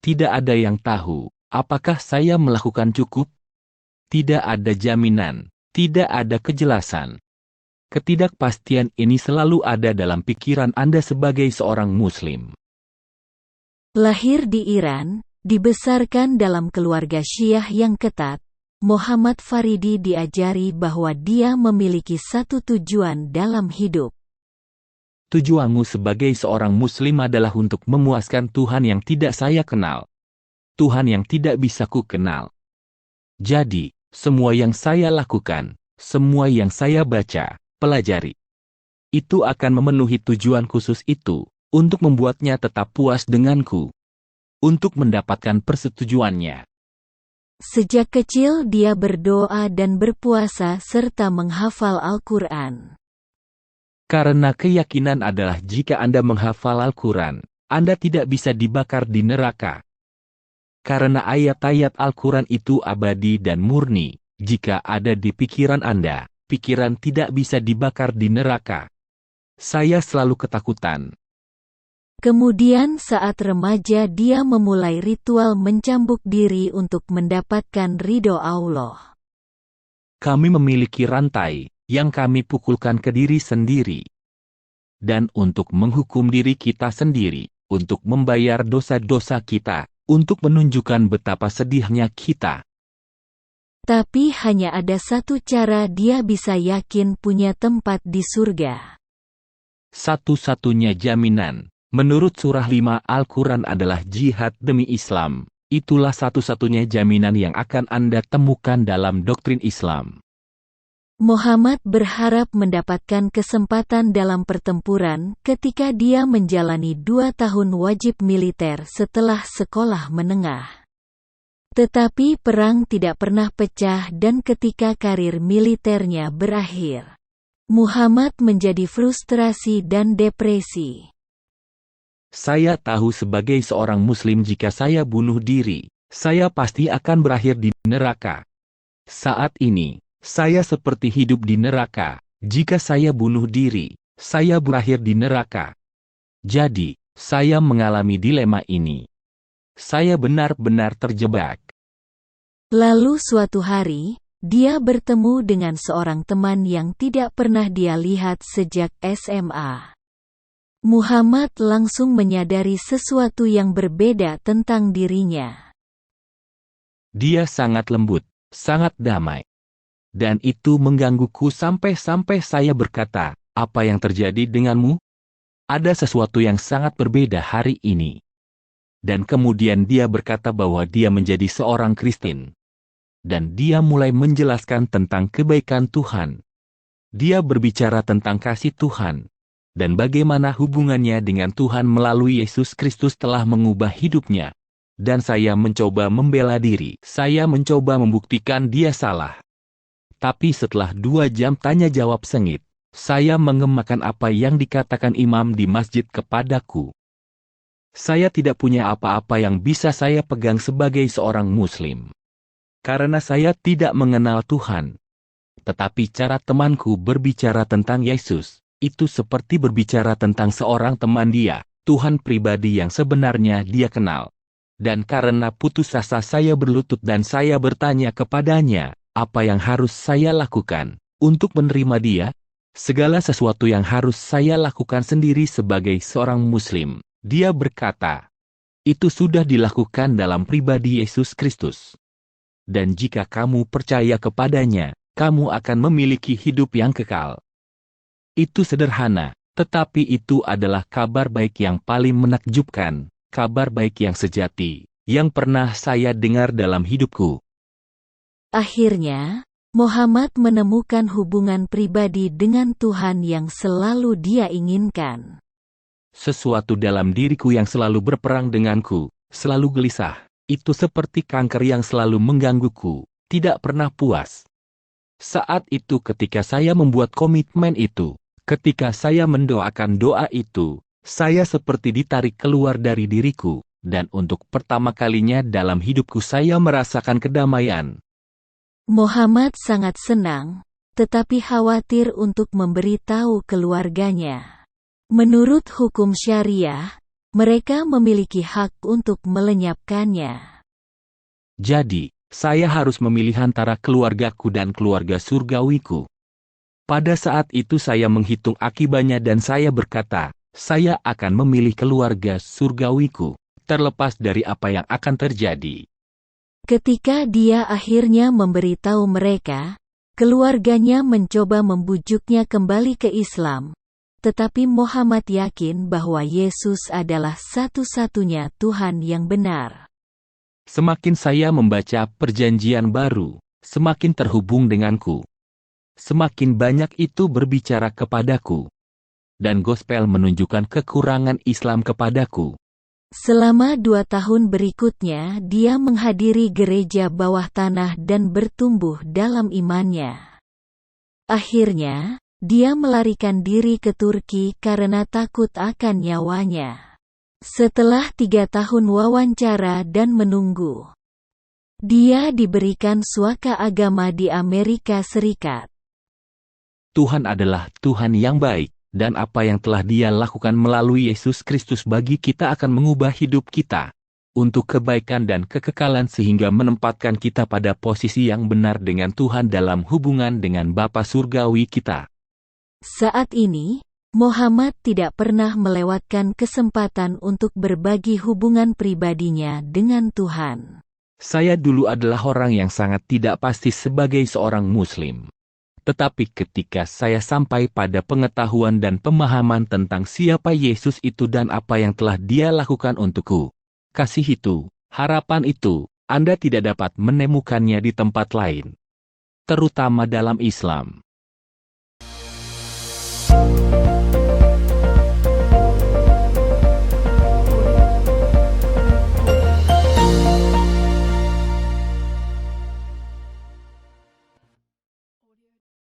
tidak ada yang tahu, apakah saya melakukan cukup? Tidak ada jaminan, tidak ada kejelasan. Ketidakpastian ini selalu ada dalam pikiran Anda sebagai seorang Muslim. Lahir di Iran, dibesarkan dalam keluarga Syiah yang ketat, Muhammad Faridi diajari bahwa dia memiliki satu tujuan dalam hidup. Tujuanmu sebagai seorang Muslim adalah untuk memuaskan Tuhan yang tidak saya kenal. Tuhan yang tidak bisa ku kenal. Jadi, semua yang saya lakukan, semua yang saya baca, pelajari, itu akan memenuhi tujuan khusus itu, untuk membuatnya tetap puas denganku, untuk mendapatkan persetujuannya. Sejak kecil dia berdoa dan berpuasa serta menghafal Al-Quran. Karena keyakinan adalah jika Anda menghafal Al-Quran, Anda tidak bisa dibakar di neraka. Karena ayat-ayat Al-Quran itu abadi dan murni, jika ada di pikiran Anda, pikiran tidak bisa dibakar di neraka. Saya selalu ketakutan. Kemudian saat remaja dia memulai ritual mencambuk diri untuk mendapatkan ridho Allah. Kami memiliki rantai yang kami pukulkan ke diri sendiri. Dan untuk menghukum diri kita sendiri, untuk membayar dosa-dosa kita, untuk menunjukkan betapa sedihnya kita. Tapi hanya ada satu cara dia bisa yakin punya tempat di surga. Satu-satunya jaminan, menurut surah 5 Al-Quran adalah jihad demi Islam. Itulah satu-satunya jaminan yang akan Anda temukan dalam doktrin Islam. Muhammad berharap mendapatkan kesempatan dalam pertempuran ketika dia menjalani 2 tahun wajib militer setelah sekolah menengah. Tetapi perang tidak pernah pecah dan ketika karir militernya berakhir, Muhammad menjadi frustrasi dan depresi. Saya tahu sebagai seorang Muslim jika saya bunuh diri, saya pasti akan berakhir di neraka. Saat ini, saya seperti hidup di neraka. Jika saya bunuh diri, saya berakhir di neraka. Jadi, saya mengalami dilema ini. Saya benar-benar terjebak. Lalu suatu hari, dia bertemu dengan seorang teman yang tidak pernah dia lihat sejak SMA. Muhammad langsung menyadari sesuatu yang berbeda tentang dirinya. Dia sangat lembut, sangat damai. Dan itu menggangguku sampai-sampai saya berkata, apa yang terjadi denganmu? Ada sesuatu yang sangat berbeda hari ini. Dan kemudian dia berkata bahwa dia menjadi seorang Kristen. Dan dia mulai menjelaskan tentang kebaikan Tuhan. Dia berbicara tentang kasih Tuhan. Dan bagaimana hubungannya dengan Tuhan melalui Yesus Kristus telah mengubah hidupnya. Dan saya mencoba membela diri. Saya mencoba membuktikan dia salah. Tapi setelah 2 jam tanya jawab sengit, saya mengemakan apa yang dikatakan imam di masjid kepadaku. Saya tidak punya apa-apa yang bisa saya pegang sebagai seorang Muslim. Karena saya tidak mengenal Tuhan. Tetapi cara temanku berbicara tentang Yesus, itu seperti berbicara tentang seorang teman dia, Tuhan pribadi yang sebenarnya dia kenal. Dan karena putus asa saya berlutut dan saya bertanya kepadanya, apa yang harus saya lakukan untuk menerima dia? Segala sesuatu yang harus saya lakukan sendiri sebagai seorang Muslim. Dia berkata, itu sudah dilakukan dalam pribadi Yesus Kristus. Dan jika kamu percaya kepadanya, kamu akan memiliki hidup yang kekal. Itu sederhana, tetapi itu adalah kabar baik yang paling menakjubkan, kabar baik yang sejati, yang pernah saya dengar dalam hidupku. Akhirnya, Muhammad menemukan hubungan pribadi dengan Tuhan yang selalu dia inginkan. Sesuatu dalam diriku yang selalu berperang denganku, selalu gelisah. Itu seperti kanker yang selalu menggangguku, tidak pernah puas. Saat itu ketika saya membuat komitmen itu, ketika saya mendoakan doa itu, saya seperti ditarik keluar dari diriku, dan untuk pertama kalinya dalam hidupku saya merasakan kedamaian. Muhammad sangat senang, tetapi khawatir untuk memberitahu keluarganya. Menurut hukum syariah, Mereka memiliki hak untuk melenyapkannya. Jadi, saya harus memilih antara keluargaku dan keluarga surgawiku. Pada saat itu saya menghitung akibatnya dan saya berkata, saya akan memilih keluarga surgawiku, terlepas dari apa yang akan terjadi. Ketika dia akhirnya memberitahu mereka, keluarganya mencoba membujuknya kembali ke Islam. Tetapi Muhammad yakin bahwa Yesus adalah satu-satunya Tuhan yang benar. Semakin saya membaca perjanjian baru, semakin terhubung denganku. Semakin banyak itu berbicara kepadaku. Dan gospel menunjukkan kekurangan Islam kepadaku. Selama 2 tahun berikutnya dia menghadiri gereja bawah tanah dan bertumbuh dalam imannya. Akhirnya, dia melarikan diri ke Turki karena takut akan nyawanya. Setelah 3 tahun wawancara dan menunggu, dia diberikan suaka agama di Amerika Serikat. Tuhan adalah Tuhan yang baik, dan apa yang telah Dia lakukan melalui Yesus Kristus bagi kita akan mengubah hidup kita untuk kebaikan dan kekekalan sehingga menempatkan kita pada posisi yang benar dengan Tuhan dalam hubungan dengan Bapa Surgawi kita. Saat ini, Muhammad tidak pernah melewatkan kesempatan untuk berbagi hubungan pribadinya dengan Tuhan. Saya dulu adalah orang yang sangat tidak pasti sebagai seorang Muslim. Tetapi ketika saya sampai pada pengetahuan dan pemahaman tentang siapa Yesus itu dan apa yang telah Dia lakukan untukku, kasih itu, harapan itu, Anda tidak dapat menemukannya di tempat lain. Terutama dalam Islam.